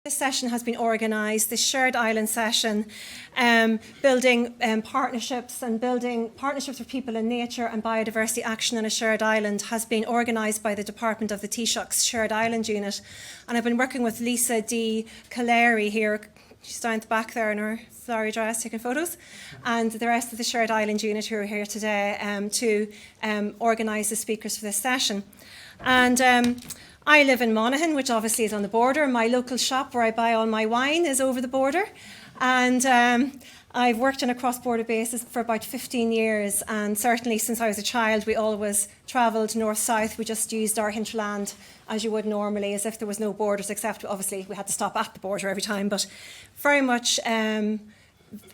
This session has been organised, the Shared Island session, building partnerships and building partnerships for people in nature and biodiversity action on a shared island has been organised by the Department of the Taoiseach's Shared Island Unit. And I've been working with Lisa-Dee, Collery here, she's down at the back there in her flowery dress taking photos, and the rest of the Shared Island Unit who are here today to organise the speakers for this session. And I live in Monaghan, which obviously is on the border. My local shop where I buy all my wine is over the border. And I've worked on a cross-border basis for about 15 years. And certainly since I was a child, we always travelled north-south. We just used our hinterland as you would normally, as if there was no borders, except obviously we had to stop at the border every time. But very much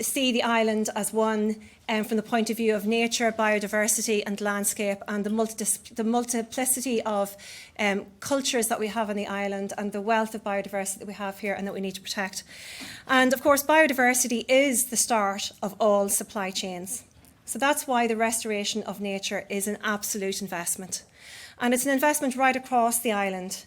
see the island as one from the point of view of nature, biodiversity and landscape, and the multiplicity of cultures that we have on the island and the wealth of biodiversity that we have here and that we need to protect. And of course, biodiversity is the start of all supply chains. So that's why the restoration of nature is an absolute investment. And it's an investment right across the island.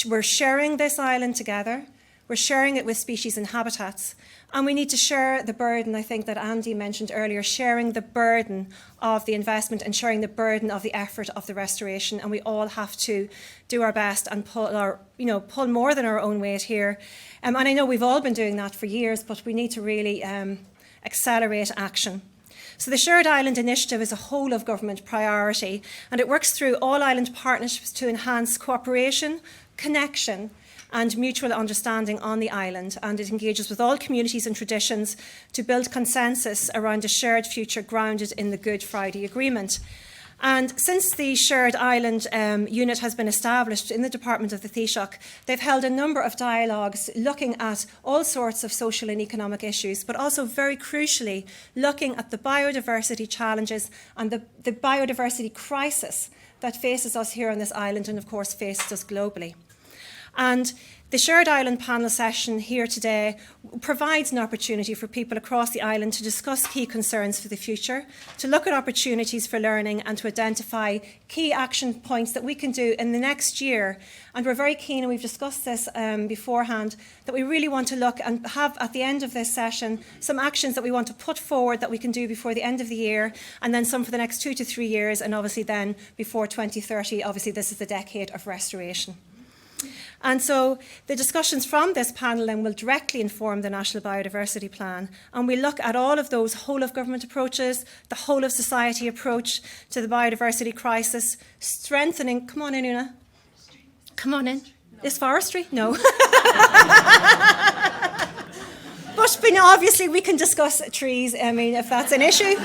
We're sharing this island together. We're sharing it with species and habitats. And we need to share the burden, I think, that Andy mentioned earlier, sharing the burden of the investment and sharing the burden of the effort of the restoration. And we all have to do our best and pull more than our own weight here. And I know we've all been doing that for years, but we need to really accelerate action. So the Shared Island Initiative is a whole of government priority, and it works through all island partnerships to enhance cooperation, connection, and mutual understanding on the island, and it engages with all communities and traditions to build consensus around a shared future grounded in the Good Friday Agreement. And since the Shared Island Unit has been established in the Department of the Taoiseach, they've held a number of dialogues looking at all sorts of social and economic issues, but also very crucially looking at the biodiversity challenges and the biodiversity crisis that faces us here on this island and of course faces us globally. And the Shared Island panel session here today provides an opportunity for people across the island to discuss key concerns for the future, to look at opportunities for learning and to identify key action points that we can do in the next year. And we're very keen, and we've discussed this beforehand, that we really want to look and have at the end of this session some actions that we want to put forward that we can do before the end of the year, and then some for the next 2 to 3 years, and obviously then before 2030. Obviously this is the decade of restoration. And so the discussions from this panel then will directly inform the National Biodiversity Plan, and we look at all of those whole of government approaches, the whole of society approach to the biodiversity crisis, strengthening, come on in Una, come on in, is forestry? No. But obviously we can discuss trees, I mean, if that's an issue.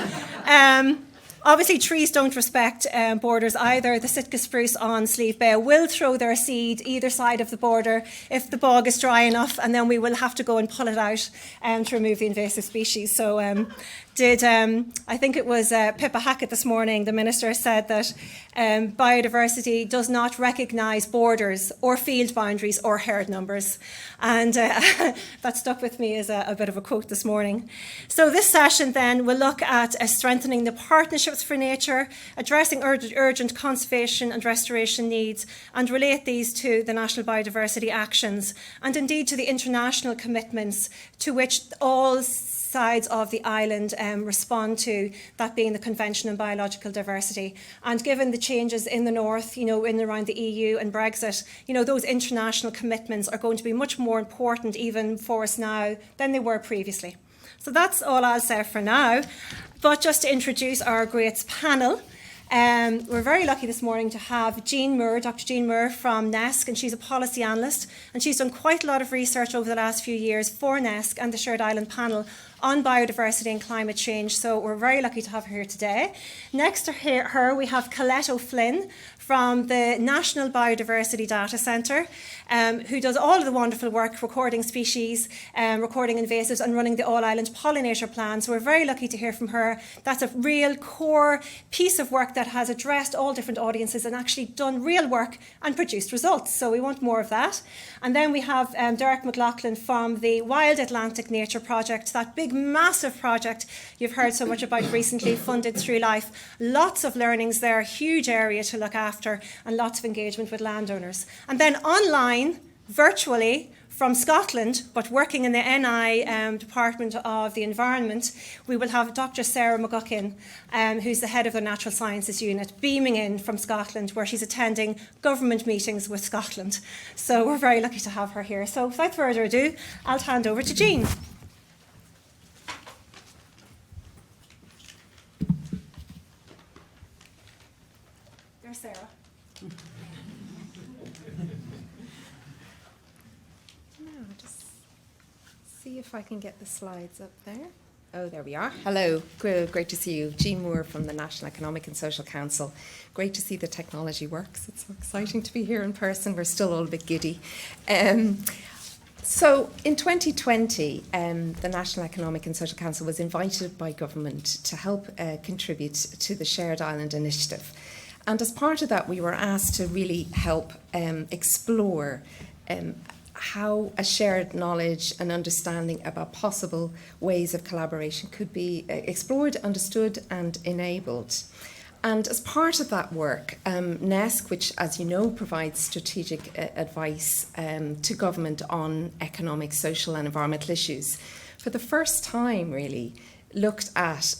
Obviously, trees don't respect borders either. The Sitka spruce on Slieve Bay will throw their seed either side of the border if the bog is dry enough, and then we will have to go and pull it out to remove the invasive species. So I think it was Pippa Hackett this morning, the Minister said that biodiversity does not recognise borders or field boundaries or herd numbers. And that stuck with me as a bit of a quote this morning. So this session then will look at strengthening the partnerships for nature, addressing urgent conservation and restoration needs, and relate these to the national biodiversity actions, and indeed to the international commitments to which all sides of the island respond to, that being the Convention on Biological Diversity. And given the changes in the north, in and around the EU and Brexit, those international commitments are going to be much more important even for us now than they were previously. So that's all I'll say for now. But just to introduce our great panel, we're very lucky this morning to have Jeanne Moore, Dr. Jeanne Moore from NESC, and she's a policy analyst, and she's done quite a lot of research over the last few years for NESC and the Shared Island panel on biodiversity and climate change. So we're very lucky to have her here today. Next to her, we have Collette O'Flynn from the National Biodiversity Data Centre, who does all of the wonderful work recording species, recording invasives and running the All-Island Pollinator Plan. So we're very lucky to hear from her. That's a real core piece of work that has addressed all different audiences and actually done real work and produced results. So we want more of that. And then we have McLoughlin from the Wild Atlantic Nature Project, that big massive project you've heard so much about recently, funded through Life. Lots of learnings there, huge area to look after, and lots of engagement with landowners. And then online, virtually, From Scotland, but working in the NI Department of the Environment, we will have Dr. Sara McGuckin, who's the head of the Natural Sciences Unit, beaming in from Scotland, where she's attending government meetings with Scotland. So we're very lucky to have her here. So without further ado, I'll hand over to Jeanne. There's Sara. See if I can get the slides up there. Oh, there we are. Hello, great to see you. Jeanne Moore from the National Economic and Social Council. Great to see the technology works. It's so exciting to be here in person. We're still all a bit giddy. So in 2020, the National Economic and Social Council was invited by government to help contribute to the Shared Island Initiative. And as part of that, we were asked to really help explore how a shared knowledge and understanding about possible ways of collaboration could be explored, understood and enabled. And as part of that work, NESC, which as you know provides strategic advice to government on economic, social and environmental issues, for the first time really looked at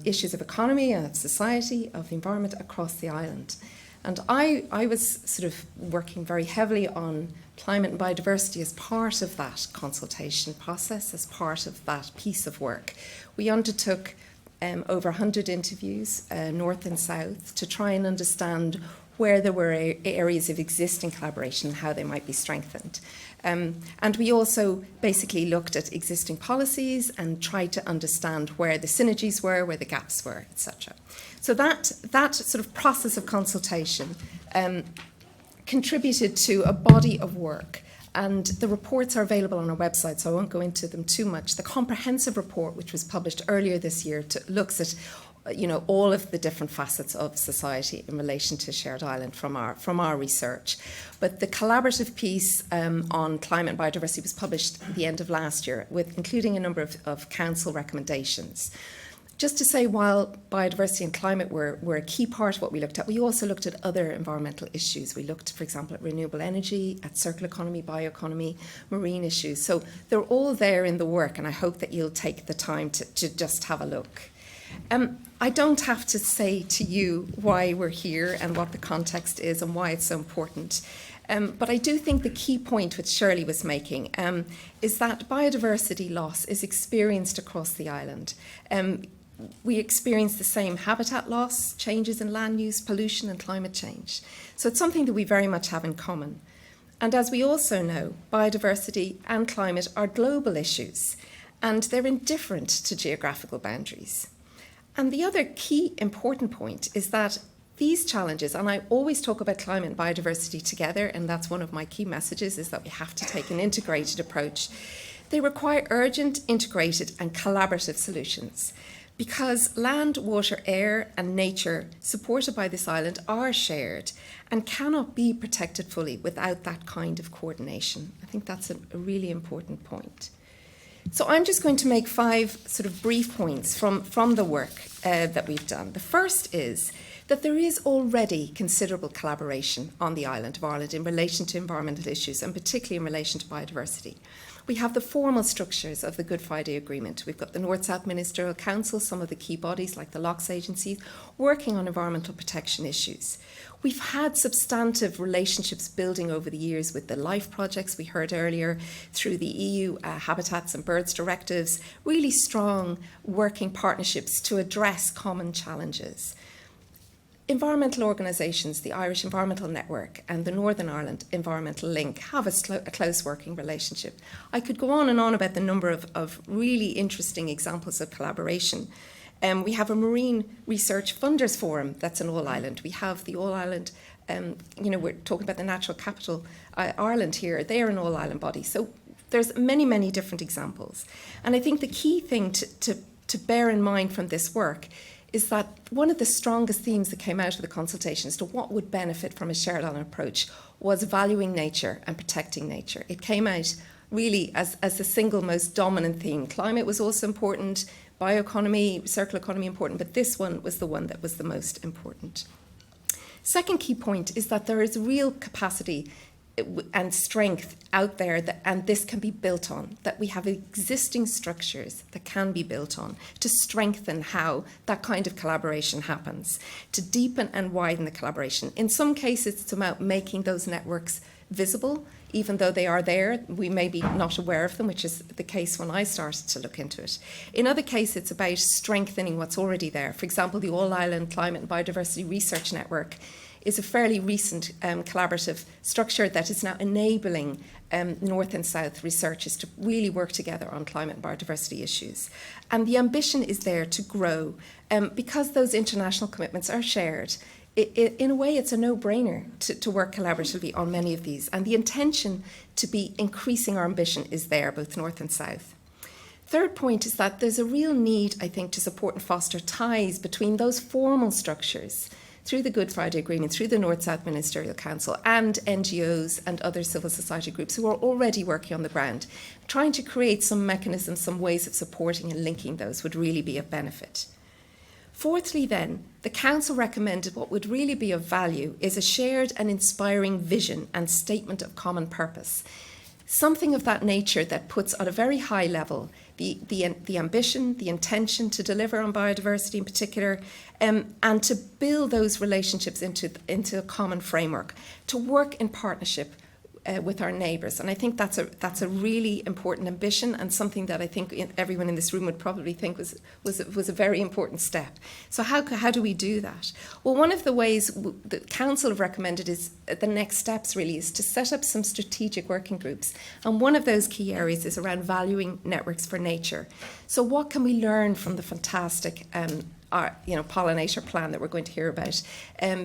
issues of economy, of society, of the environment across the island. And I was sort of working very heavily on climate and biodiversity as part of that consultation process, as part of that piece of work. We undertook over 100 interviews, north and south, to try and understand where there were areas of existing collaboration and how they might be strengthened. And we also basically looked at existing policies and tried to understand where the synergies were, where the gaps were, etc. So that sort of process of consultation contributed to a body of work, and the reports are available on our website, so I won't go into them too much. The comprehensive report, which was published earlier this year, looks at all of the different facets of society in relation to Shared Island from our research. But the collaborative piece on climate and biodiversity was published at the end of last year, including a number of council recommendations. Just to say, while biodiversity and climate were a key part of what we looked at, we also looked at other environmental issues. We looked, for example, at renewable energy, at circular economy, bioeconomy, marine issues. So they're all there in the work, and I hope that you'll take the time to just have a look. I don't have to say to you why we're here and what the context is and why it's so important. But I do think the key point which Shirley was making is that biodiversity loss is experienced across the island. We experience the same habitat loss, changes in land use, pollution and climate change. So it's something that we very much have in common. And as we also know, biodiversity and climate are global issues, and they're indifferent to geographical boundaries. And the other key important point is that these challenges, and I always talk about climate and biodiversity together, and that's one of my key messages, is that we have to take an integrated approach. They require urgent, integrated and collaborative solutions, because land, water, air and nature supported by this island are shared and cannot be protected fully without that kind of coordination. I think that's a really important point. So I'm just going to make 5 sort of brief points from the work that we've done. The first is that there is already considerable collaboration on the island of Ireland in relation to environmental issues, and particularly in relation to biodiversity. We have the formal structures of the Good Friday Agreement. We've got the North-South Ministerial Council, some of the key bodies like the LOCS agencies, working on environmental protection issues. We've had substantive relationships building over the years with the LIFE projects we heard earlier, through the EU Habitats and Birds directives, really strong working partnerships to address common challenges. Environmental organisations, the Irish Environmental Network and the Northern Ireland Environmental Link have a close working relationship. I could go on and on about the number of really interesting examples of collaboration. We have a Marine Research Funders Forum that's an all-island. We have the all-island, we're talking about the Natural Capital Ireland here. They're an all-island body. So there's many, many different examples. And I think the key thing to bear in mind from this work is that one of the strongest themes that came out of the consultation as to what would benefit from a shared island approach was valuing nature and protecting nature. It came out really as the single most dominant theme. Climate was also important, bioeconomy, circular economy important, but this one was the one that was the most important. Second key point is that there is real capacity and strength out there, and this can be built on, that we have existing structures that can be built on to strengthen how that kind of collaboration happens, to deepen and widen the collaboration. In some cases, it's about making those networks visible, even though they are there. We may be not aware of them, which is the case when I started to look into it. In other cases, it's about strengthening what's already there. For example, the All-Ireland Climate and Biodiversity Research Network is a fairly recent collaborative structure that is now enabling North and South researchers to really work together on climate and biodiversity issues. And the ambition is there to grow because those international commitments are shared. In a way, it's a no-brainer to work collaboratively on many of these. And the intention to be increasing our ambition is there, both North and South. Third point is that there's a real need, I think, to support and foster ties between those formal structures through the Good Friday Agreement, through the North-South Ministerial Council and NGOs and other civil society groups who are already working on the ground. Trying to create some mechanisms, some ways of supporting and linking those would really be of benefit. Fourthly then, the Council recommended what would really be of value is a shared and inspiring vision and statement of common purpose. Something of that nature that puts at a very high level the ambition, the intention to deliver on biodiversity in particular, and to build those relationships into a common framework, to work in partnership with our neighbours. And I think that's a really important ambition, and something that I think everyone in this room would probably think was a very important step. So how do we do that? Well, one of the ways the Council have recommended is the next steps really is to set up some strategic working groups. And one of those key areas is around valuing networks for nature. So what can we learn from the fantastic pollinator plan that we're going to hear about,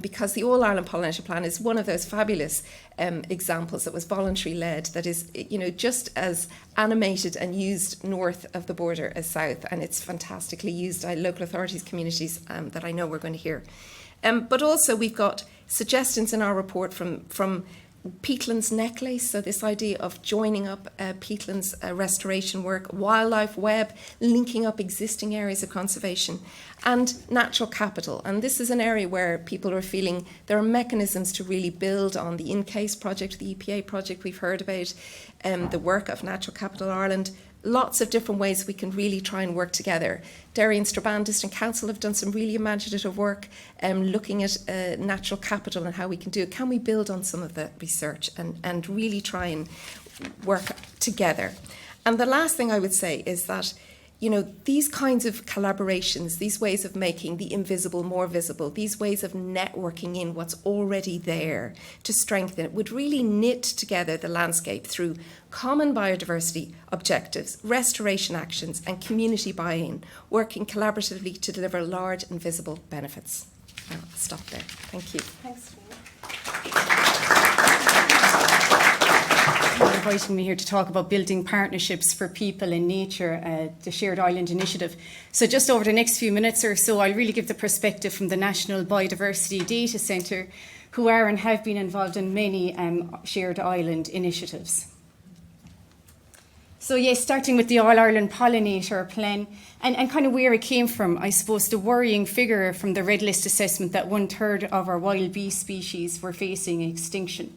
because the All Ireland Pollinator Plan is one of those fabulous examples that was voluntary led, that is just as animated and used north of the border as south, and it's fantastically used by local authorities, communities that I know we're going to hear. But also we've got suggestions in our report from peatlands necklace, so this idea of joining up peatlands restoration work, wildlife web, linking up existing areas of conservation, and natural capital. And this is an area where people are feeling there are mechanisms to really build on the In-Case project, the EPA project we've heard about, the work of Natural Capital Ireland. Lots of different ways we can really try and work together. Derry and Strabane District Council have done some really imaginative work looking at natural capital and how we can do it. Can we build on some of the research and really try and work together? And the last thing I would say is that these kinds of collaborations, these ways of making the invisible more visible, these ways of networking in what's already there to strengthen it, would really knit together the landscape through common biodiversity objectives, restoration actions, and community buy-in, working collaboratively to deliver large and visible benefits. I'll stop there. Thank you. Thanks, Jeanne. Inviting me here to talk about building partnerships for people in nature, the Shared Island Initiative. So just over the next few minutes or so, I'll really give the perspective from the National Biodiversity Data Centre, who are and have been involved in many Shared Island initiatives. So yes, starting with the All-Ireland Pollinator Plan and kind of where it came from, I suppose the worrying figure from the Red List assessment that 1/3 of our wild bee species were facing extinction.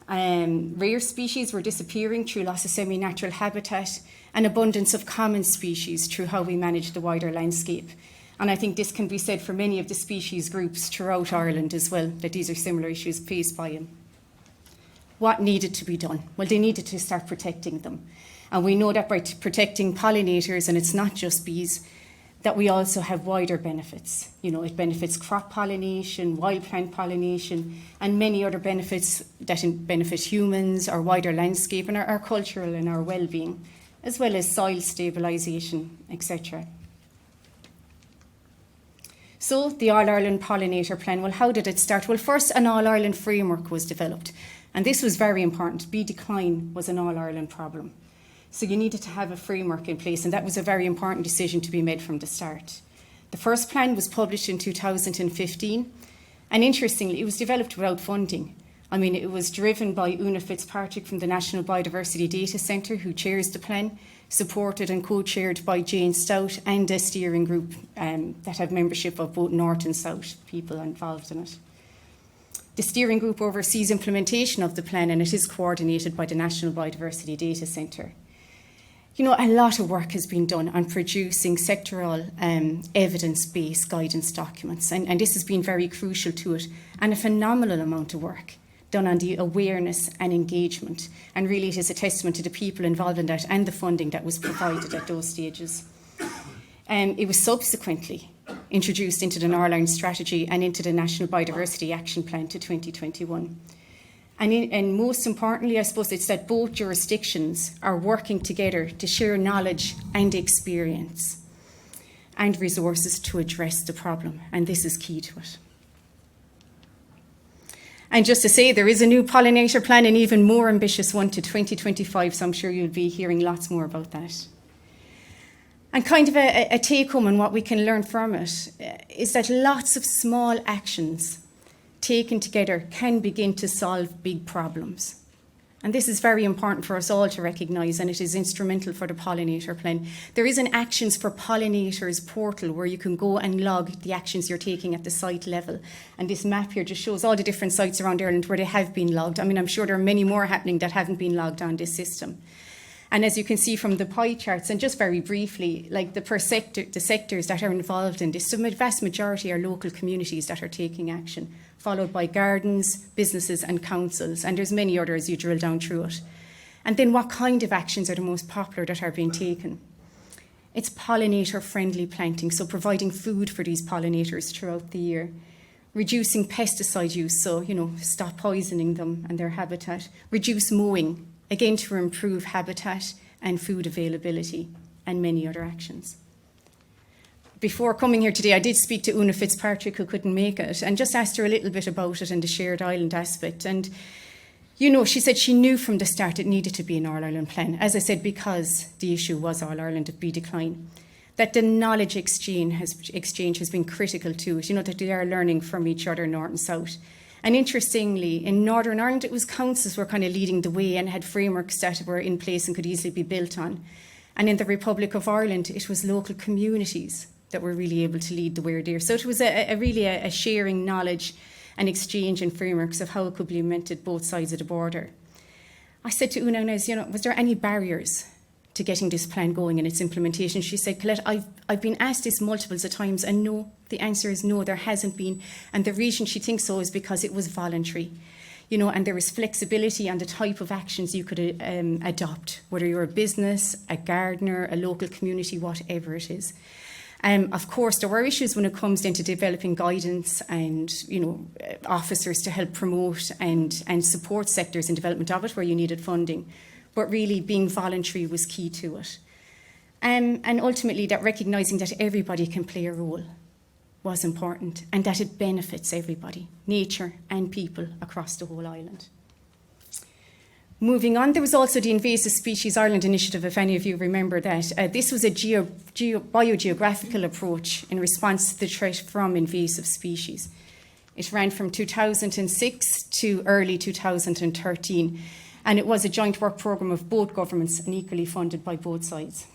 Rare species were disappearing through loss of semi-natural habitat and abundance of common species through how we manage the wider landscape. And I think this can be said for many of the species groups throughout Ireland as well, that these are similar issues faced by them. What needed to be done? Well, they needed to start protecting them. And we know that by protecting pollinators, and it's not just bees, that we also have wider benefits. It benefits crop pollination, wild plant pollination, and many other benefits that benefit humans, our wider landscape, and our cultural and our well-being, as well as soil stabilisation, etc. So the All-Ireland Pollinator Plan, well, how did it start? Well, first an All-Ireland framework was developed, and this was very important. Bee decline was an All-Ireland problem. So you needed to have a framework in place, and that was a very important decision to be made from the start. The first plan was published in 2015, and interestingly, it was developed without funding. It was driven by Una Fitzpatrick from the National Biodiversity Data Centre, who chairs the plan, supported and co-chaired by Jane Stout and a steering group that have membership of both North and South people involved in it. The steering group oversees implementation of the plan, and it is coordinated by the National Biodiversity Data Centre. You know, a lot of work has been done on producing sectoral evidence-based guidance documents, and this has been very crucial to it, and a phenomenal amount of work done on the awareness and engagement. And really it is a testament to the people involved in that and the funding that was provided at those stages. It was subsequently introduced into the Northern Strategy and into the National Biodiversity Action Plan to 2021. And most importantly, I suppose, it's that both jurisdictions are working together to share knowledge and experience and resources to address the problem. And this is key to it. And just to say, there is a new pollinator plan, an even more ambitious one to 2025, so I'm sure you'll be hearing lots more about that. And kind of a take-home on what we can learn from it is that lots of small actions taken together can begin to solve big problems. And this is very important for us all to recognise, and it is instrumental for the pollinator plan. There is an Actions for Pollinators portal where you can go and log the actions you're taking at the site level. And this map here just shows all the different sites around Ireland where they have been logged. I mean, I'm sure there are many more happening that haven't been logged on this system. And as you can see from the pie charts, and just very briefly, like the sectors that are involved in this, the vast majority are local communities that are taking action, followed by gardens, businesses and councils, and there's many others you drill down through it. And then what kind of actions are the most popular that are being taken? It's pollinator-friendly planting, so providing food for these pollinators throughout the year. Reducing pesticide use, so, stop poisoning them and their habitat. Reduce mowing, again to improve habitat and food availability, and many other actions. Before coming here today, I did speak to Una Fitzpatrick, who couldn't make it, and just asked her a little bit about it and the shared island aspect. And, she said she knew from the start it needed to be an All-Ireland plan, as I said, because the issue was All-Ireland at decline. That the knowledge exchange has been critical to it, that they are learning from each other, north and south. And interestingly, in Northern Ireland, it was councils were kind of leading the way and had frameworks that were in place and could easily be built on. And in the Republic of Ireland, it was local communities that were really able to lead the way there. So it was really a sharing knowledge and exchange and frameworks of how it could be implemented both sides of the border. I said to Una, was there any barriers to getting this plan going and its implementation? She said, Colette, I've been asked this multiples of times, and no, the answer is no, there hasn't been. And the reason she thinks so is because it was voluntary, and there was flexibility on the type of actions you could adopt, whether you're a business, a gardener, a local community, whatever it is. Of course, there were issues when it comes into developing guidance and, officers to help promote and support sectors in development of it where you needed funding. But really being voluntary was key to it. And ultimately that recognising that everybody can play a role was important, and that it benefits everybody, nature and people across the whole island. Moving on, there was also the Invasive Species Ireland initiative, if any of you remember that. This was a biogeographical approach in response to the threat from invasive species. It ran from 2006 to early 2013. And it was a joint work programme of both governments and equally funded by both sides.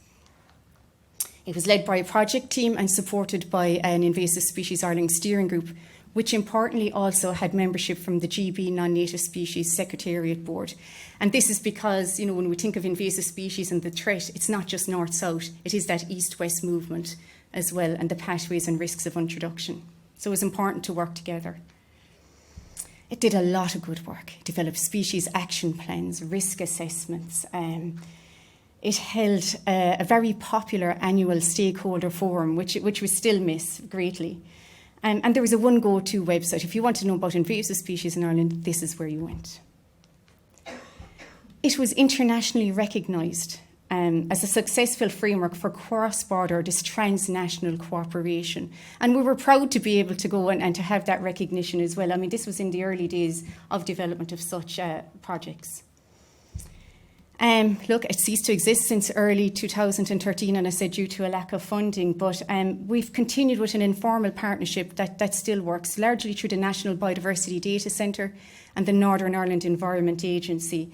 It was led by a project team and supported by an Invasive Species Ireland steering group, which importantly also had membership from the GB Non-Native Species Secretariat Board. And this is because, when we think of invasive species and the threat, it's not just north-south, it is that east-west movement as well, and the pathways and risks of introduction. So it was important to work together. It did a lot of good work. It developed species action plans, risk assessments. It held a very popular annual stakeholder forum, which we still miss greatly. And there was a one go-to website. If you want to know about invasive species in Ireland, this is where you went. It was internationally recognised as a successful framework for cross-border, this transnational cooperation. And we were proud to be able to go and to have that recognition as well. I mean, this was in the early days of development of such projects. Look, it ceased to exist since early 2013, and I said due to a lack of funding, but we've continued with an informal partnership that still works, largely through the National Biodiversity Data Centre and the Northern Ireland Environment Agency.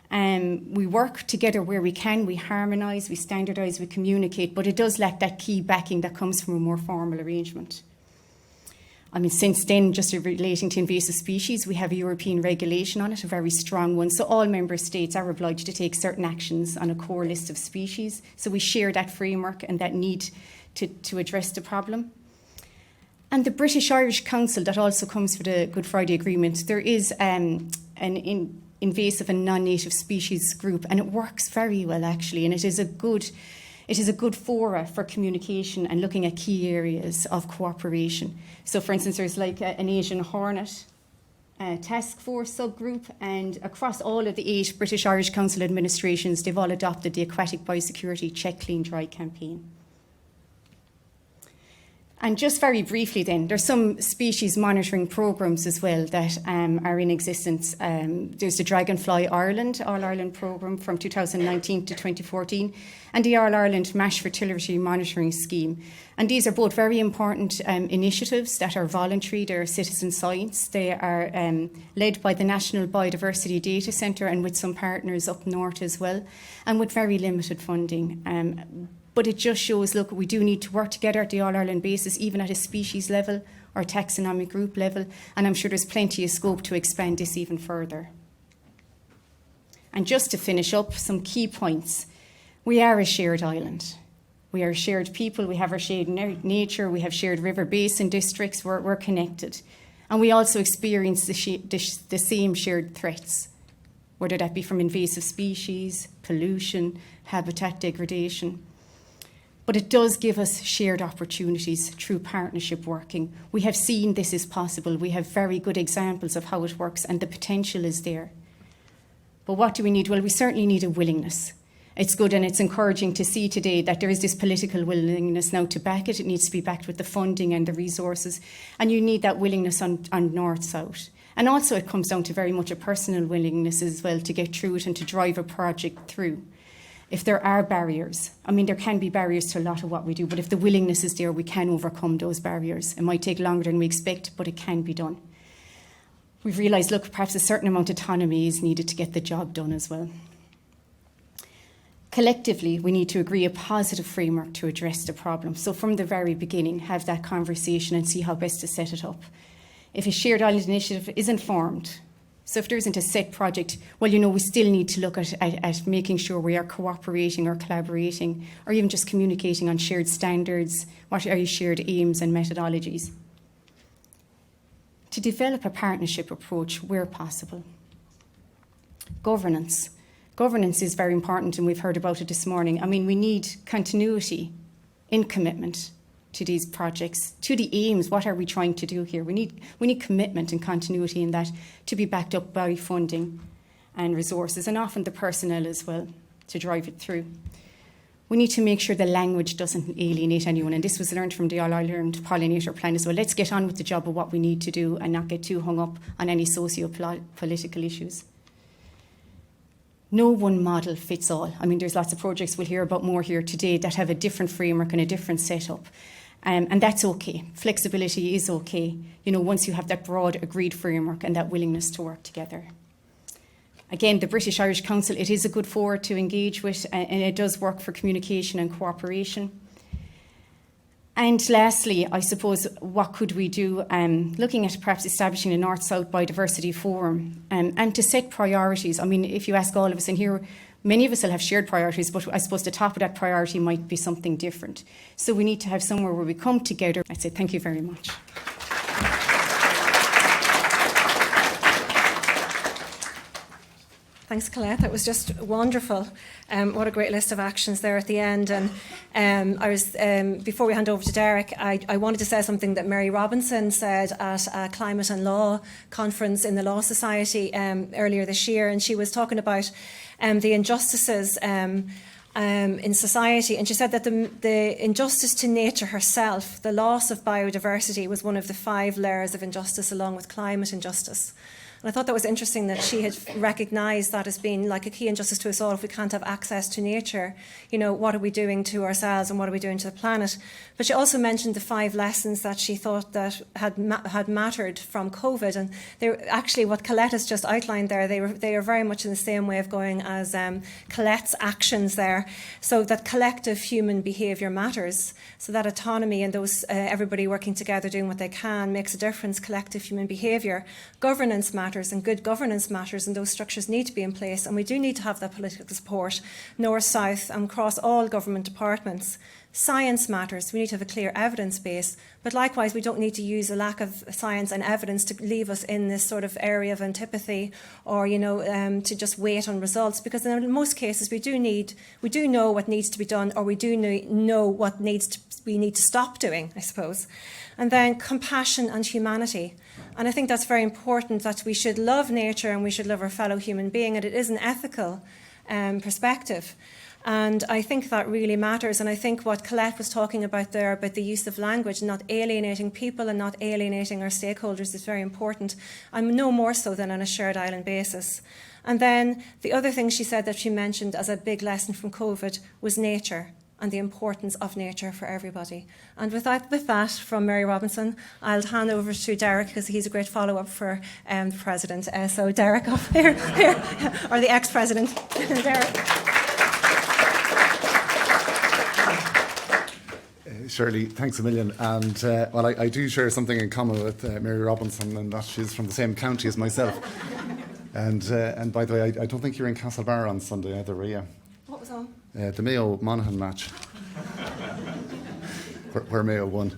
We work together where we can, we harmonise, we standardise, we communicate, but it does lack that key backing that comes from a more formal arrangement. I mean, since then, just relating to invasive species, we have a European regulation on it, a very strong one. So all member states are obliged to take certain actions on a core list of species. So we share that framework and that need to address the problem. And the British-Irish Council, that also comes with the Good Friday Agreement, there is an invasive and non-native species group, and it works very well, actually, and it is a good fora for communication and looking at key areas of cooperation. So, for instance, there's like an Asian hornet task force subgroup, and across all of the 8 British-Irish Council administrations, they've all adopted the Aquatic Biosecurity Check Clean Dry campaign. And just very briefly then, there's some species monitoring programmes as well that are in existence. There's the Dragonfly Ireland, All-Ireland programme from 2019 to 2014, and the All-Ireland Mash Fertility Monitoring Scheme. And these are both very important initiatives that are voluntary, they're citizen science. They are led by the National Biodiversity Data Centre and with some partners up north as well, and with very limited funding. But it just shows, look, we do need to work together at the All-Ireland basis, even at a species level or taxonomic group level, and I'm sure there's plenty of scope to expand this even further. And just to finish up, some key points. We are a shared island. We are shared people, we have our shared nature, we have shared river basin districts, we're connected. And we also experience the same shared threats, whether that be from invasive species, pollution, habitat degradation. But it does give us shared opportunities through partnership working. We have seen this is possible. We have very good examples of how it works, and the potential is there. But what do we need? Well, we certainly need a willingness. It's good and it's encouraging to see today that there is this political willingness now to back it. It needs to be backed with the funding and the resources. And you need that willingness on north-south. And also it comes down to very much a personal willingness as well to get through it and to drive a project through. If there are barriers, I mean, there can be barriers to a lot of what we do, but if the willingness is there, we can overcome those barriers. It might take longer than we expect, but it can be done. We've realised, look, perhaps a certain amount of autonomy is needed to get the job done as well. Collectively, we need to agree a positive framework to address the problem. So from the very beginning, have that conversation and see how best to set it up. If a shared island initiative isn't formed, so if there isn't a set project, well, we still need to look at making sure we are cooperating or collaborating or even just communicating on shared standards, what are your shared aims and methodologies. To develop a partnership approach where possible. Governance. Governance is very important, and we've heard about it this morning. I mean, we need continuity in commitment to these projects, to the aims. What are we trying to do here? We need commitment and continuity in that to be backed up by funding and resources, and often the personnel as well to drive it through. We need to make sure the language doesn't alienate anyone, and this was learned from the All-Ireland Pollinator Plan as well. Let's get on with the job of what we need to do and not get too hung up on any socio-political issues. No one model fits all. I mean, there's lots of projects we'll hear about more here today that have a different framework and a different setup. And that's okay. Flexibility is okay, once you have that broad agreed framework and that willingness to work together. Again, the British-Irish Council, it is a good forum to engage with, and it does work for communication and cooperation. And lastly, I suppose, what could we do? Looking at perhaps establishing a North-South Biodiversity Forum and to set priorities. I mean, if you ask all of us in here, many of us will have shared priorities, but I suppose the top of that priority might be something different. So we need to have somewhere where we come together. I'd say thank you very much. Thanks, Colette. That was just wonderful. What a great list of actions there at the end. And I was before we hand over to Derek, I wanted to say something that Mary Robinson said at a Climate and Law conference in the Law Society earlier this year, and she was talking about the injustices in society, and she said that the injustice to nature herself, the loss of biodiversity, was one of the 5 layers of injustice, along with climate injustice. And I thought that was interesting that she had recognised that as being like a key injustice to us all. If we can't have access to nature, you know, what are we doing to ourselves and what are we doing to the planet? But she also mentioned the 5 lessons that she thought that had mattered from COVID. And they were, actually, what Collette has just outlined there, they are very much in the same way of going as Colette's actions there. So that collective human behaviour matters. So that autonomy and those everybody working together doing what they can makes a difference. Collective human behaviour. Governance matters, and good governance matters, and those structures need to be in place. And we do need to have that political support, north, south, and across all government departments. Science matters. We need to have a clear evidence base, but likewise we don't need to use a lack of science and evidence to leave us in this sort of area of antipathy, or to just wait on results, because in most cases we do know what needs to be done, or we do know what we need to stop doing, I suppose. And then compassion and humanity. And I think that's very important, that we should love nature and we should love our fellow human being, and it is an ethical perspective. And I think that really matters. And I think what Collette was talking about there, about the use of language, not alienating people and not alienating our stakeholders, is very important, and no more so than on a shared island basis. And then the other thing she said that she mentioned as a big lesson from COVID was nature, and the importance of nature for everybody. And with that from Mary Robinson, I'll hand over to Derek, because he's a great follow-up for the President. So Derek, up here, or the ex-President. Derek. Shirley, thanks a million. And I do share something in common with Mary Robinson, and that she's from the same county as myself. And by the way, I don't think you're in Castlebar on Sunday either, were you? What was on? The Mayo Monaghan match, where Mayo won.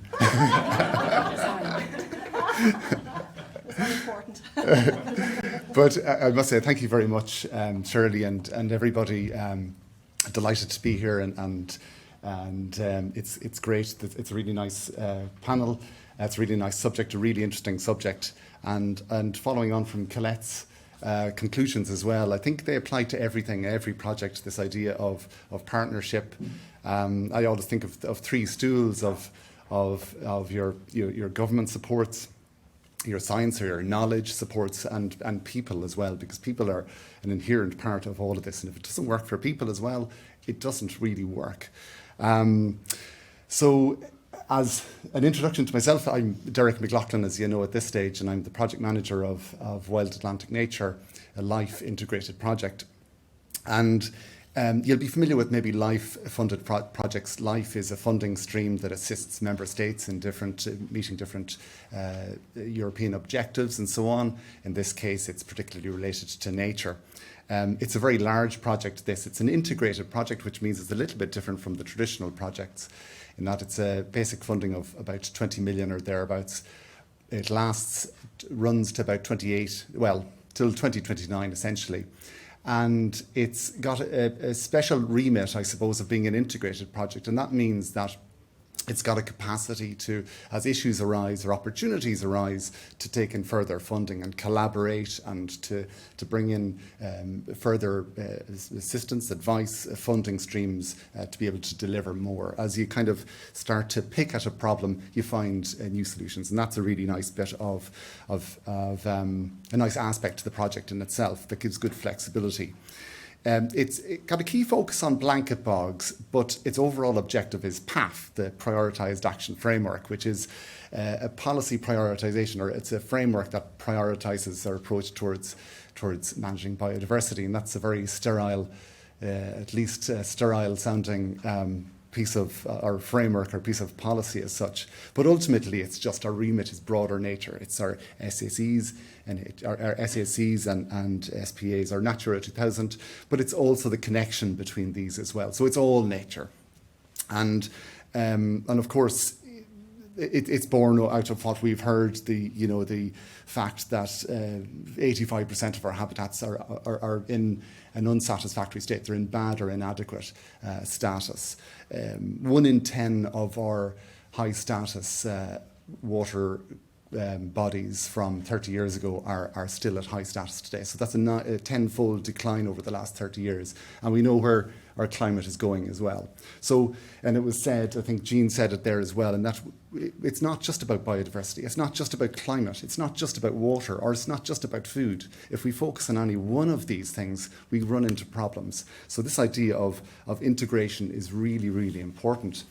Important. But I must say, thank you very much, Shirley, and everybody. Delighted to be here, and it's great. It's a really nice panel. It's a really nice subject, a really interesting subject, and following on from Colette's conclusions as well, I think they apply to everything, every project. This idea of partnership. I always think of 3 stools of your government supports, your science or your knowledge supports, and people as well, because people are an inherent part of all of this. And if it doesn't work for people as well, it doesn't really work. So as an introduction to myself, I'm Derek McLoughlin, as you know at this stage, and I'm the project manager of Wild Atlantic Nature, a LIFE integrated project. And you'll be familiar with maybe LIFE-funded projects. LIFE is a funding stream that assists member states in meeting different European objectives and so on. In this case, it's particularly related to nature. It's a very large project, this. It's an integrated project, which means it's a little bit different from the traditional projects, in that it's a basic funding of about 20 million or thereabouts. It runs to about till 2029, essentially. And it's got a special remit, I suppose, of being an integrated project. And that means that it's got a capacity to, as issues arise or opportunities arise, to take in further funding and collaborate, and to bring in further assistance, advice, funding streams to be able to deliver more. As you kind of start to pick at a problem, you find new solutions, and that's a really nice bit of a nice aspect to the project in itself that gives good flexibility. It's got a key focus on blanket bogs, but its overall objective is PAF, the Prioritised Action Framework, which is a policy prioritisation, or it's a framework that prioritises our approach towards managing biodiversity, and that's a very sterile, at least sterile sounding piece of our framework or piece of policy as such. But ultimately, it's just our remit is broader nature. It's our SACs and our SACs and SPAs, our Natura 2000, but it's also the connection between these as well. So it's all nature, and of course, it's born out of what we've heard, the fact that 85% of our habitats are in an unsatisfactory state. They're in bad or inadequate status. 1 in 10 of our high status water bodies from 30 years ago are still at high status today. So that's a tenfold decline over the last 30 years. And we know where our climate is going as well. So, and it was said, I think Jeanne said it there as well, and that it's not just about biodiversity, it's not just about climate, it's not just about water, or it's not just about food. If we focus on any one of these things, we run into problems. So this idea of integration is really, really important.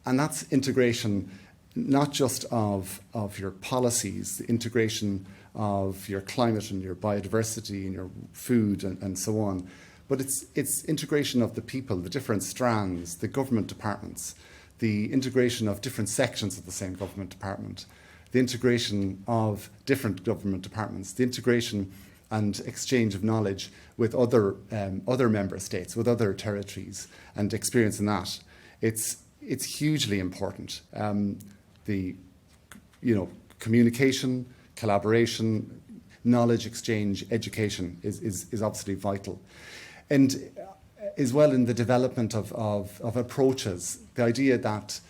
And that's integration not just of your policies, the integration of your climate and your biodiversity and your food and so on, but it's integration of the people, the different strands, the government departments, the integration of different sections of the same government department, the integration of different government departments, the integration and exchange of knowledge with other member states, with other territories, and experience in that. It's hugely important. Communication, collaboration, knowledge exchange, education is absolutely vital. And as well in the development of approaches, the idea that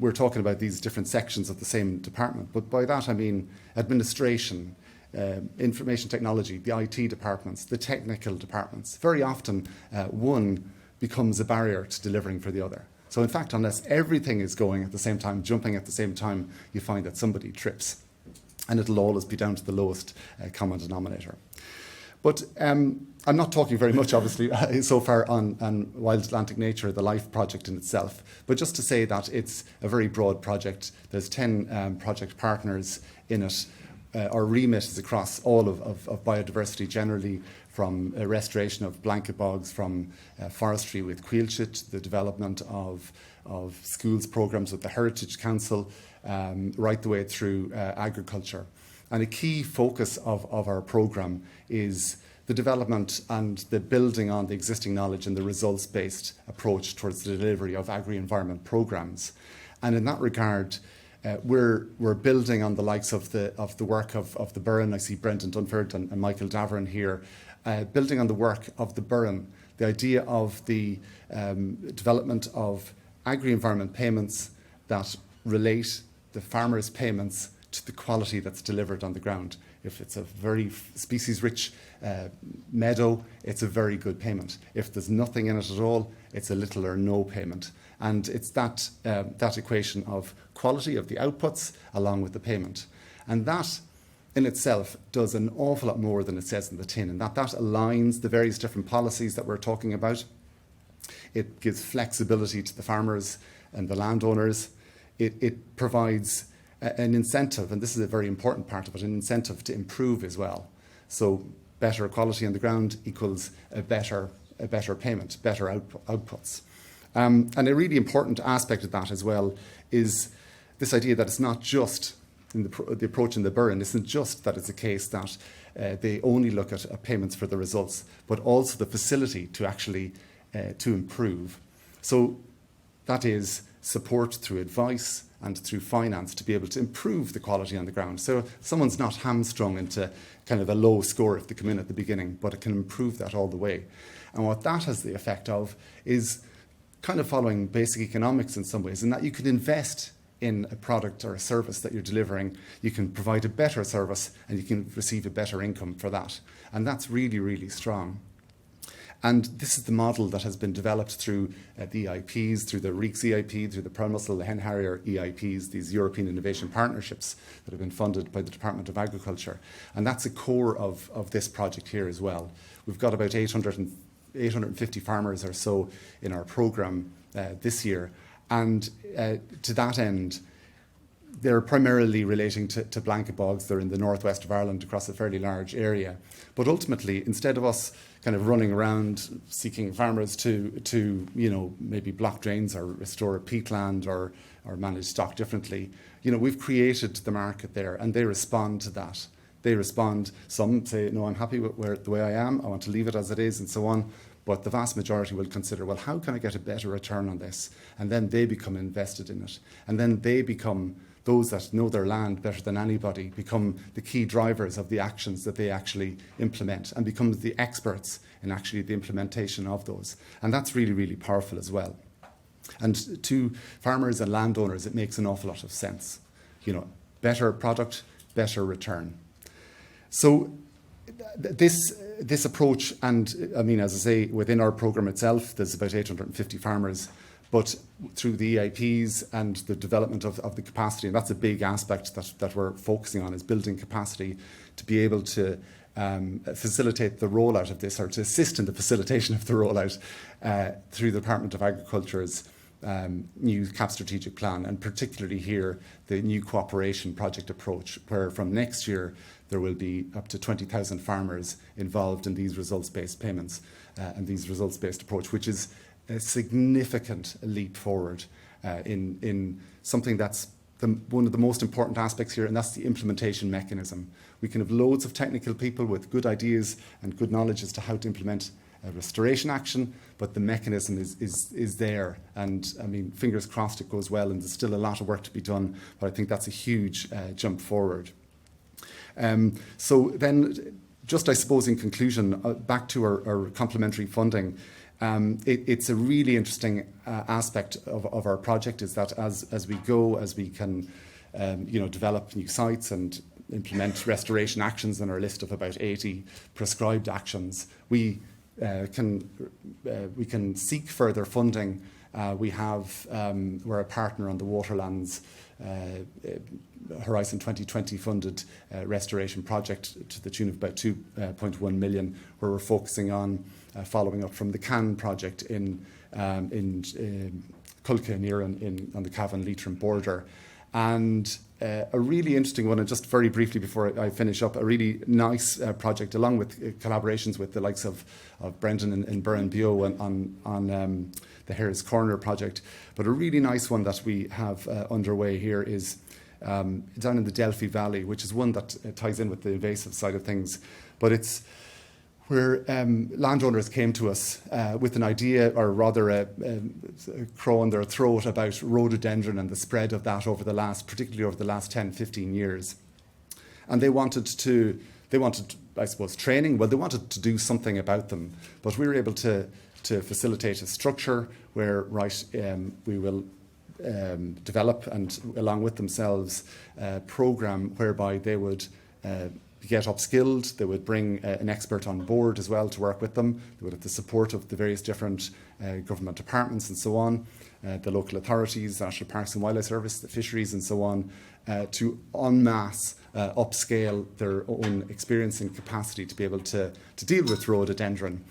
we're talking about these different sections of the same department, but by that I mean administration, information technology, the IT departments, the technical departments. Very often one becomes a barrier to delivering for the other. So in fact, unless everything is going at the same time, jumping at the same time, you find that somebody trips. And it'll always be down to the lowest common denominator. But I'm not talking very much, obviously, so far on Wild Atlantic Nature, the LIFE project in itself. But just to say that it's a very broad project. There's 10 project partners in it. Our remit is across all of biodiversity generally, from restoration of blanket bogs, from forestry with Cuilchit, the development of schools programmes with the Heritage Council, right the way through agriculture. And a key focus of our programme is the development and the building on the existing knowledge and the results-based approach towards the delivery of agri-environment programmes. And in that regard, we're building on the likes of the work of the Burren. I see Brendan Dunford and Michael Daverin here, building on the work of the Burren, the idea of the development of agri-environment payments that relate the farmers' payments to the quality that's delivered on the ground. If it's a very species-rich meadow, it's a very good payment. If there's nothing in it at all, it's a little or no payment. And it's that equation of quality of the outputs along with the payment. And that in itself does an awful lot more than it says in the tin, and that aligns the various different policies that we're talking about. It gives flexibility to the farmers and the landowners. It provides an incentive, and this is a very important part of it, an incentive to improve as well. So better quality on the ground equals a better payment, better outputs. And a really important aspect of that as well is this idea that it's not just in the approach in the Burren, isn't just that it's a case that they only look at payments for the results, but also the facility to actually to improve. So that is support through advice and through finance to be able to improve the quality on the ground. So someone's not hamstrung into kind of a low score if they come in at the beginning, but it can improve that all the way. And what that has the effect of is kind of following basic economics in some ways, in that you can invest in a product or a service that you're delivering, you can provide a better service and you can receive a better income for that. And that's really, really strong. And this is the model that has been developed through the EIPs, through the REECS EIP, through the Pearl Mussel, the Hen Harrier EIPs, these European Innovation Partnerships that have been funded by the Department of Agriculture. And that's a core of this project here as well. We've got about 850 farmers or so in our programme this year. And to that end, they're primarily relating to blanket bogs. They're in the northwest of Ireland across a fairly large area. But ultimately, instead of us kind of running around seeking farmers to maybe block drains or restore a peatland or manage stock differently, we've created the market there and they respond to that. They respond, some say, no, I'm happy with the way I am, I want to leave it as it is and so on. But the vast majority will consider, well, how can I get a better return on this? And then they become invested in it. And then they become those that know their land better than anybody, become the key drivers of the actions that they actually implement and become the experts in actually the implementation of those. And that's really, really powerful as well. And to farmers and landowners, it makes an awful lot of sense. better product, better return. So this approach, and I mean, as I say, within our programme itself, there's about 850 farmers, but through the EIPs and the development of the capacity, and that's a big aspect that we're focusing on, is building capacity to be able to facilitate the rollout of this, or to assist in the facilitation of the rollout through the Department of Agriculture's new CAP strategic plan, and particularly here the new cooperation project approach, where from next year there will be up to 20,000 farmers involved in these results-based payments and these results-based approach, which is a significant leap forward in something that's one of the most important aspects here, and that's the implementation mechanism. We can have loads of technical people with good ideas and good knowledge as to how to implement a restoration action, but the mechanism is there, and I mean, fingers crossed it goes well, and there's still a lot of work to be done, but I think that's a huge jump forward. So then, just I suppose in conclusion, back to our complementary funding, it's a really interesting aspect of our project, is that as we go, as we can develop new sites and implement restoration actions on our list of about 80 prescribed actions, we can seek further funding. We're a partner on the Waterlands Horizon 2020 funded restoration project to the tune of about 2.1 million, where we're focusing on following up from the CAN project in Clerkin here on the Cavan-Leitrim border. And a really interesting one, and just very briefly before I finish up, a really nice project, along with collaborations with the likes of Brendan and Burren Bio on the Hare's Corner project. But a really nice one that we have underway here is down in the Delphi Valley, which is one that ties in with the invasive side of things. But it's where landowners came to us with an idea, or rather a crow in their throat, about rhododendron and the spread of that particularly over the last 10, 15 years. And they wanted, I suppose, training. Well, they wanted to do something about them. But we were able to facilitate a structure where, we will develop, and along with themselves, a programme whereby they would get upskilled. They would bring an expert on board as well to work with them. They would have the support of the various different government departments and so on, the local authorities, the National Parks and Wildlife Service, the fisheries and so on, to en masse upscale their own experience and capacity to be able to deal with rhododendron.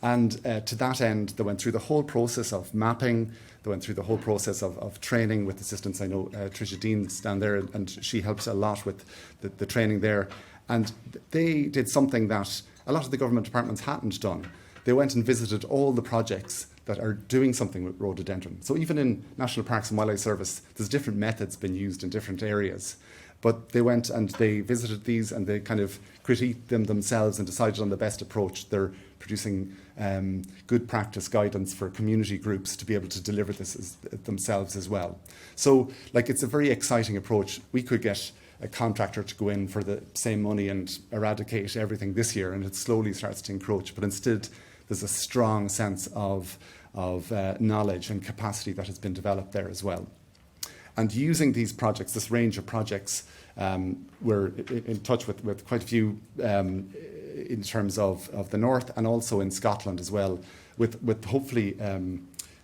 And to that end, they went through the whole process of mapping. They went through the whole process of training with assistance. I know Tricia Dean's down there, and she helps a lot with the training there. And they did something that a lot of the government departments hadn't done. They went and visited all the projects that are doing something with rhododendron. So even in National Parks and Wildlife Service, there's different methods being used in different areas. But they went and they visited these, and they kind of critiqued them themselves and decided on the best approach. They're producing good practice guidance for community groups to be able to deliver this themselves as well. So, it's a very exciting approach. We could get a contractor to go in for the same money and eradicate everything this year, and it slowly starts to encroach. But instead, there's a strong sense of knowledge and capacity that has been developed there as well. And using these projects, this range of projects, we're in touch with quite a few in terms of the north, and also in Scotland as well, with hopefully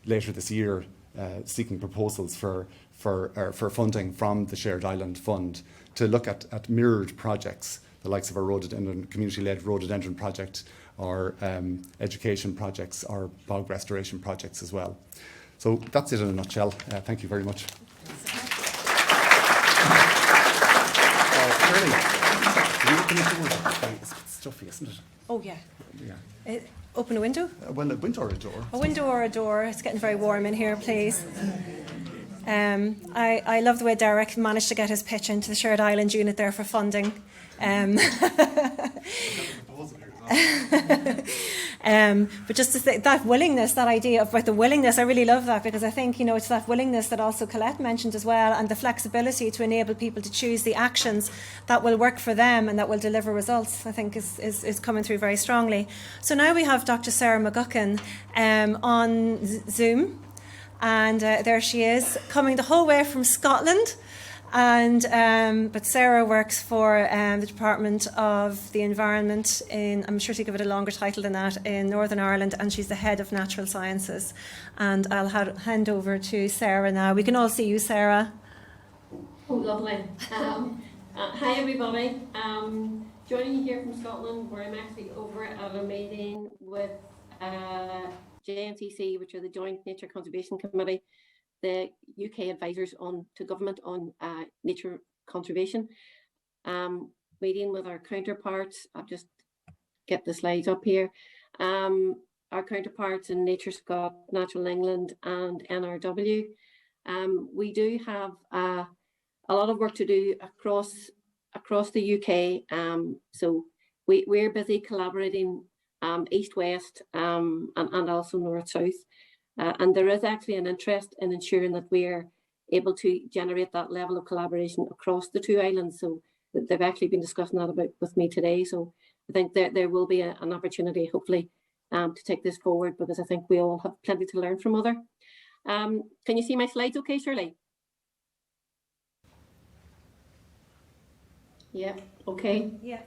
later this year seeking proposals for funding from the Shared Island Fund to look at mirrored projects, the likes of our community-led rhododendron project, or education projects, or bog restoration projects as well. So that's it in a nutshell. Thank you very much. Shirley, can you open the door? It's stuffy, isn't it? Oh, yeah. Yeah. Open a window? Well, a window or a door? A window or a door. It's getting very warm in here, please. I love the way Derek managed to get his pitch into the Shared Island unit there for funding. But just to say, that willingness, that idea about the willingness, I really love that, because I think, it's that willingness that also Colette mentioned as well, and the flexibility to enable people to choose the actions that will work for them and that will deliver results, I think is coming through very strongly. So now we have Dr. Sara McGuckin on Zoom, and there she is, coming the whole way from Scotland. And but Sara works for the Department of the Environment in, I'm sure she'll give it a longer title than that, in Northern Ireland, and she's the head of Natural Sciences. And I'll hand over to Sara now. We can all see you, Sara. Oh, lovely. Hi, everybody. Joining you here from Scotland, where I'm actually over at a meeting with JNCC, which are the Joint Nature Conservation Committee, the UK advisors to government on nature conservation. Meeting with our counterparts. I'll just get the slides up here. Our counterparts in Nature Scot, Natural England, and NRW. We do have a lot of work to do across the UK. So we're busy collaborating east-west and also north-south. And there is actually an interest in ensuring that we're able to generate that level of collaboration across the two islands. So they've actually been discussing that with me today. So I think there will be an opportunity, hopefully, to take this forward, because I think we all have plenty to learn from other. Can you see my slides okay, Shirley? Yeah, okay. Yeah.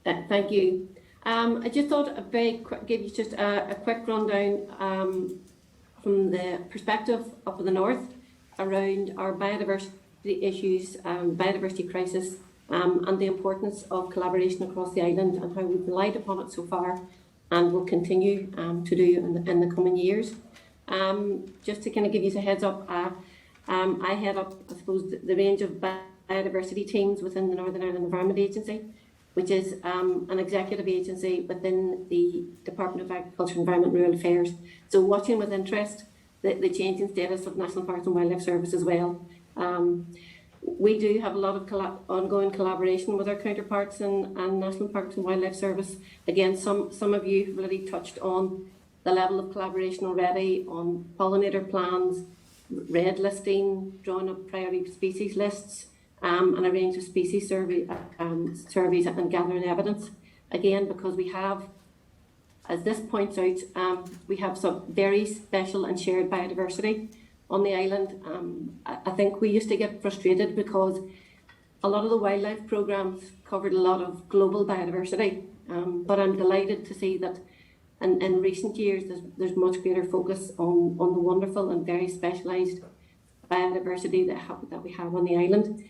Thank you. I just thought give you just a quick rundown from the perspective of the North around our biodiversity issues, biodiversity crisis, and the importance of collaboration across the island, and how we've relied upon it so far and will continue to do in the coming years. Just to kind of give you a heads up, I head up, I suppose, the range of biodiversity teams within the Northern Ireland Environment Agency, which is an executive agency within the Department of Agriculture, Environment and Rural Affairs. So watching with interest the changing status of National Parks and Wildlife Service as well. We do have a lot of ongoing collaboration with our counterparts in National Parks and Wildlife Service. Again, some of you have already touched on the level of collaboration already on pollinator plans, red listing, drawing up priority species lists, and a range of species surveys and gathering evidence. Again, because we have, as this points out, we have some very special and shared biodiversity on the island. I think we used to get frustrated because a lot of the wildlife programmes covered a lot of global biodiversity, but I'm delighted to see that in recent years there's much greater focus on the wonderful and very specialised biodiversity that we have on the island.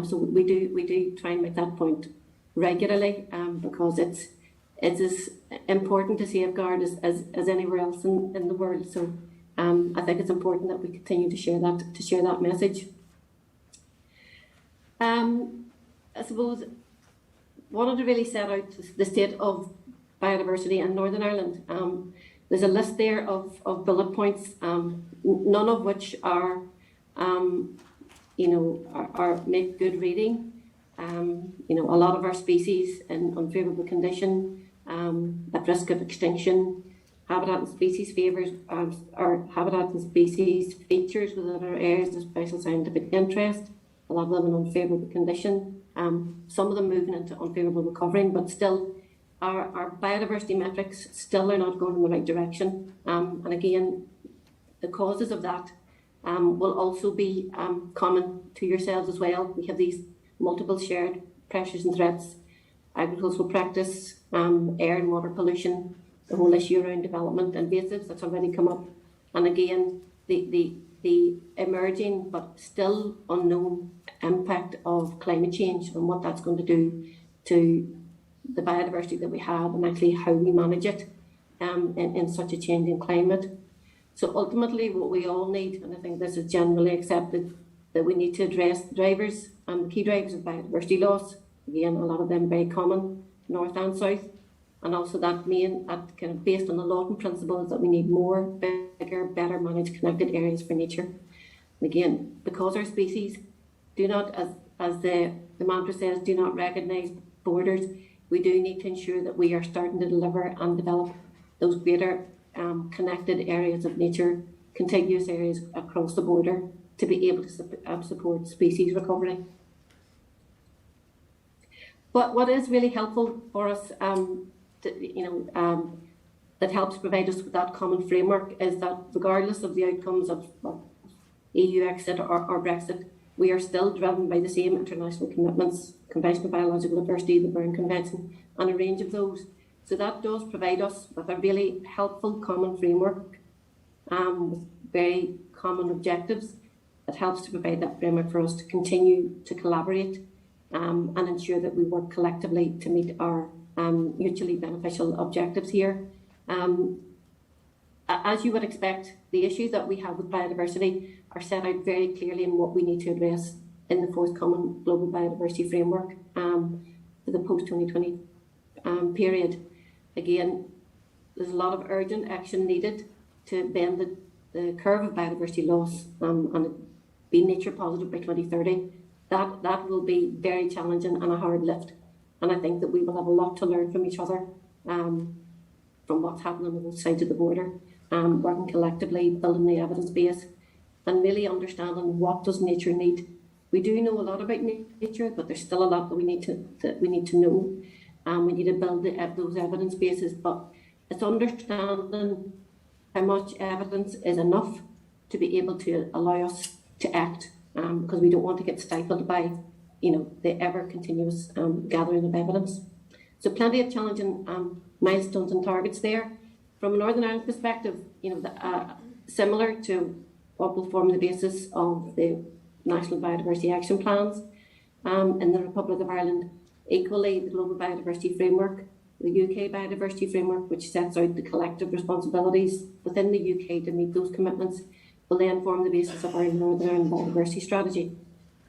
So we do try and make that point regularly, because it's as important to safeguard as anywhere else in the world. So I think it's important that we continue to share that message. I suppose wanted to really set out the state of biodiversity in Northern Ireland. There's a list there of bullet points, none of which are make good reading. A lot of our species in unfavourable condition, at risk of extinction, habitat and species favours, or habitat and species features within our areas of special scientific interest, a lot of them in unfavourable condition, some of them moving into unfavourable recovery, but still our biodiversity metrics still are not going in the right direction. And again, the causes of that will also be common to yourselves as well. We have these multiple shared pressures and threats: agricultural practice, air and water pollution, the whole issue around development, invasives that's already come up, and again the emerging but still unknown impact of climate change and what that's going to do to the biodiversity that we have, and actually how we manage it in such a changing climate. So ultimately what we all need, and I think this is generally accepted, that we need to address the drivers and the key drivers of biodiversity loss. Again, a lot of them very common, north and south, and also that kind of based on the Lawton principles that we need more, bigger, better managed connected areas for nature. And again, because our species do not, as the mantra says, do not recognise borders, we do need to ensure that we are starting to deliver and develop those greater connected areas of nature, contiguous areas across the border, to be able to support species recovery. But what is really helpful for us, that helps provide us with that common framework, is that regardless of the outcomes of EU exit or Brexit, We are still driven by the same international commitments, Convention on Biological Diversity, the Berne Convention, and a range of those. So that does provide us with a really helpful common framework with very common objectives. It helps to provide that framework for us to continue to collaborate and ensure that we work collectively to meet our mutually beneficial objectives here. As you would expect, the issues that we have with biodiversity are set out very clearly in what we need to address in the forthcoming Global Biodiversity Framework for the post-2020 period. Again, there's a lot of urgent action needed to bend the curve of biodiversity loss and be nature positive by 2030. That will be very challenging and a hard lift. And I think that we will have a lot to learn from each other from what's happening on both sides of the border, working collectively, building the evidence base, and really understanding what does nature need. We do know a lot about nature, but there's still a lot that we need to know. We need to build those evidence bases, but it's understanding how much evidence is enough to be able to allow us to act, because we don't want to get stifled by, the ever continuous gathering of evidence. So plenty of challenging milestones and targets there. From a Northern Ireland perspective, similar to what will form the basis of the National Biodiversity Action Plans in the Republic of Ireland. Equally, the Global Biodiversity Framework, the UK Biodiversity Framework, which sets out the collective responsibilities within the UK to meet those commitments, will then form the basis of our Northern Ireland Biodiversity Strategy.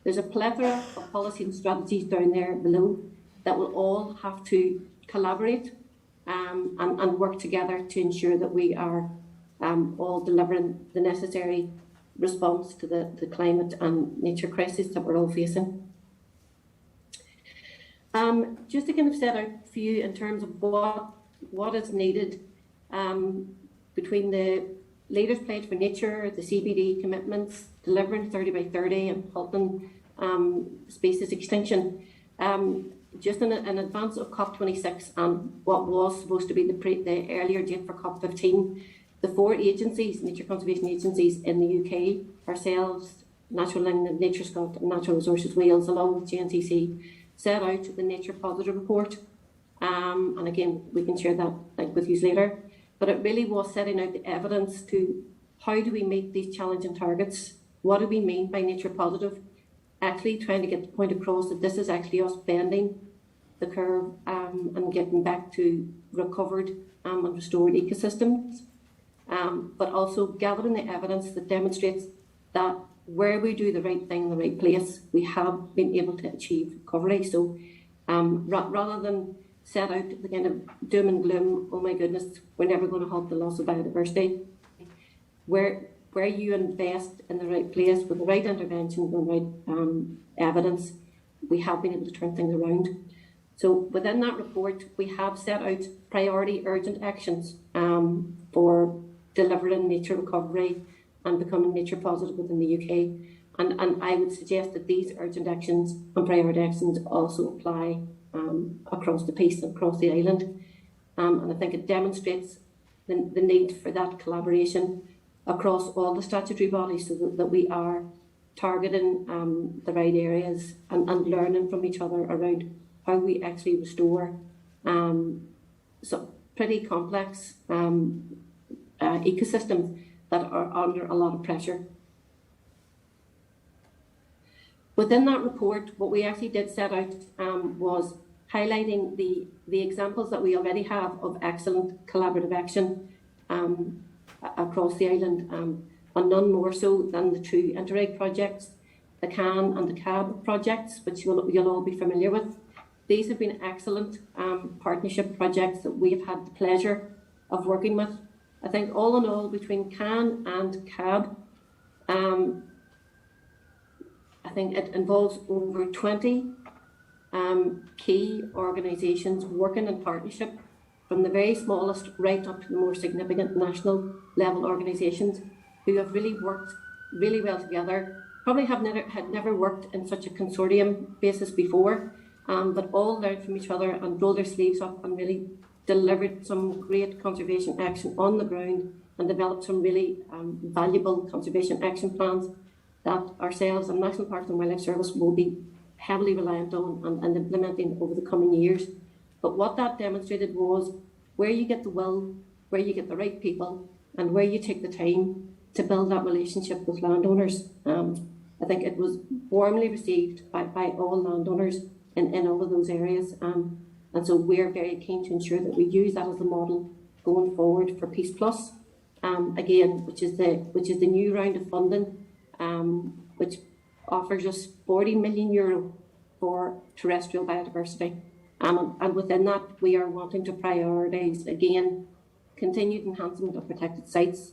There's a plethora of policy and strategies down there below that will all have to collaborate and work together to ensure that we are all delivering the necessary response to the climate and nature crisis that we're all facing. Just to kind of set out for you in terms of what is needed between the Leaders Pledge for Nature, the CBD commitments, delivering 30 by 30 and halting species extinction. Just in advance of COP26 and what was supposed to be the earlier date for COP15, the 4 agencies, nature conservation agencies in the UK, ourselves, Natural England, Nature Scotland, and Natural Resources Wales, along with GNCC, set out the Nature Positive Report. And again, we can share that link with you later. But it really was setting out the evidence to how do we meet these challenging targets? What do we mean by nature positive? Actually trying to get the point across that this is actually us bending the curve and getting back to recovered and restored ecosystems. But also gathering the evidence that demonstrates that where we do the right thing in the right place, we have been able to achieve recovery. So rather than set out the kind of doom and gloom, oh my goodness, we're never going to halt the loss of biodiversity, where you invest in the right place with the right interventions and the right evidence, we have been able to turn things around. So within that report, we have set out priority urgent actions for delivering nature recovery and becoming nature positive within the UK. And I would suggest that these urgent actions and priority actions also apply across the piece and across the island. And I think it demonstrates the need for that collaboration across all the statutory bodies so that we are targeting the right areas and learning from each other around how we actually restore some pretty complex ecosystems that are under a lot of pressure. Within that report, what we actually did set out was highlighting the examples that we already have of excellent collaborative action across the island, and none more so than the 2 Interreg projects, the CAN and the CAB projects, which you'll all be familiar with. These have been excellent partnership projects that we've had the pleasure of working with. I think all in all, between CAN and CAB, I think it involves over 20 key organisations working in partnership, from the very smallest right up to the more significant national level organisations, who have really worked really well together, probably had never worked in such a consortium basis before, but all learned from each other and rolled their sleeves up and really delivered some great conservation action on the ground and developed some really valuable conservation action plans that ourselves and National Parks and Wildlife Service will be heavily reliant on and implementing over the coming years. But what that demonstrated was where you get the will, where you get the right people, and where you take the time to build that relationship with landowners. I think it was warmly received by all landowners in all of those areas. And so we're very keen to ensure that we use that as a model going forward for Peace Plus, again, which is the new round of funding, which offers us €40 million for terrestrial biodiversity. And within that, we are wanting to prioritise, again, continued enhancement of protected sites,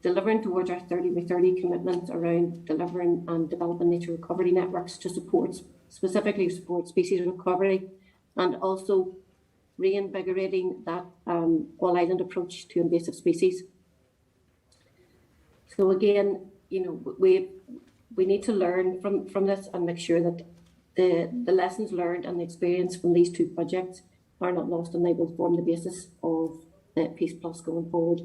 delivering towards our 30 by 30 commitment around delivering and developing nature recovery networks to specifically support species recovery, and also reinvigorating that all-island approach to invasive species. So again, we need to learn from this and make sure that the lessons learned and the experience from these two projects are not lost, and they will form the basis of the Peace Plus going forward.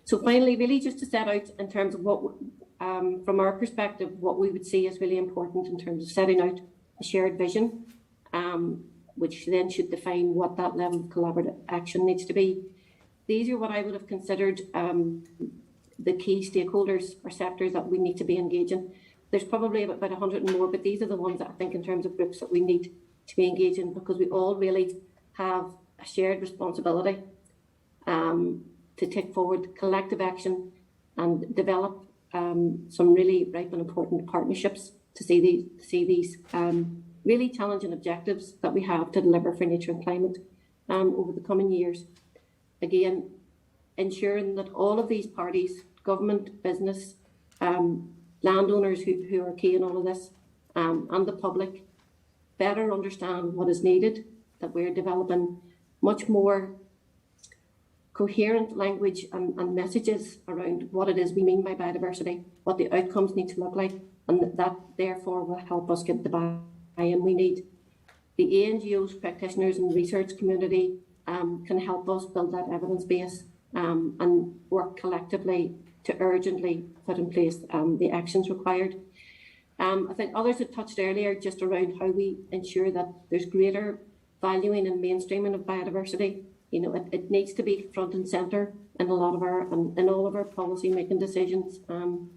So finally, really just to set out in terms of what, from our perspective, what we would see as really important in terms of setting out a shared vision, which then should define what that level of collaborative action needs to be. These are what I would have considered the key stakeholders or sectors that we need to be engaging. There's probably about 100 and more, but these are the ones that I think in terms of groups that we need to be engaging, because we all really have a shared responsibility to take forward collective action and develop some really ripe and important partnerships to see these really challenging objectives that we have to deliver for nature and climate over the coming years. Again, ensuring that all of these parties, government, business, landowners who are key in all of this, and the public, better understand what is needed, that we're developing much more coherent language and messages around what it is we mean by biodiversity, what the outcomes need to look like, and that therefore will help us get the buy-in we need. The NGOs, practitioners and research community can help us build that evidence base and work collectively to urgently put in place the actions required. I think others had touched earlier just around how we ensure that there's greater valuing and mainstreaming of biodiversity. It needs to be front and centre in a lot of all of our policy making decisions. And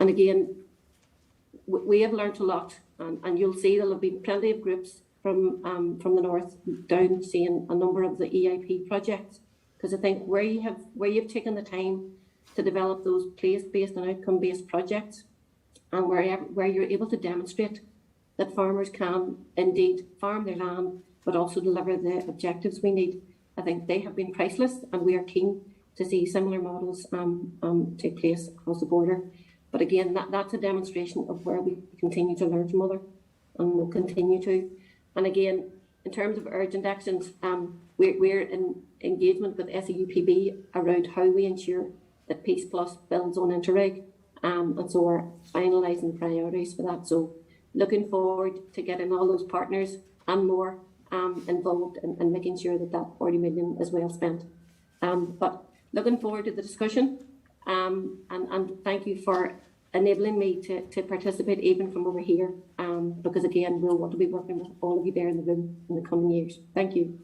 again, we have learnt a lot, and you'll see there'll be plenty of groups from the north down seeing a number of the EIP projects, because I think where you've taken the time to develop those place-based and outcome-based projects, and where you're able to demonstrate that farmers can indeed farm their land, but also deliver the objectives we need, I think they have been priceless, and we are keen to see similar models take place across the border. But again, that's a demonstration of where we continue to learn from others, and will continue to. And again, in terms of urgent actions, we're in engagement with SEUPB around how we ensure that Peace Plus builds on Interreg, and so we're finalising priorities for that. So looking forward to getting all those partners and more involved in making sure that 40 million is well spent. But looking forward to the discussion, and thank you for enabling me to participate even from over here, because again, we'll want to be working with all of you there in the room in the coming years. Thank you.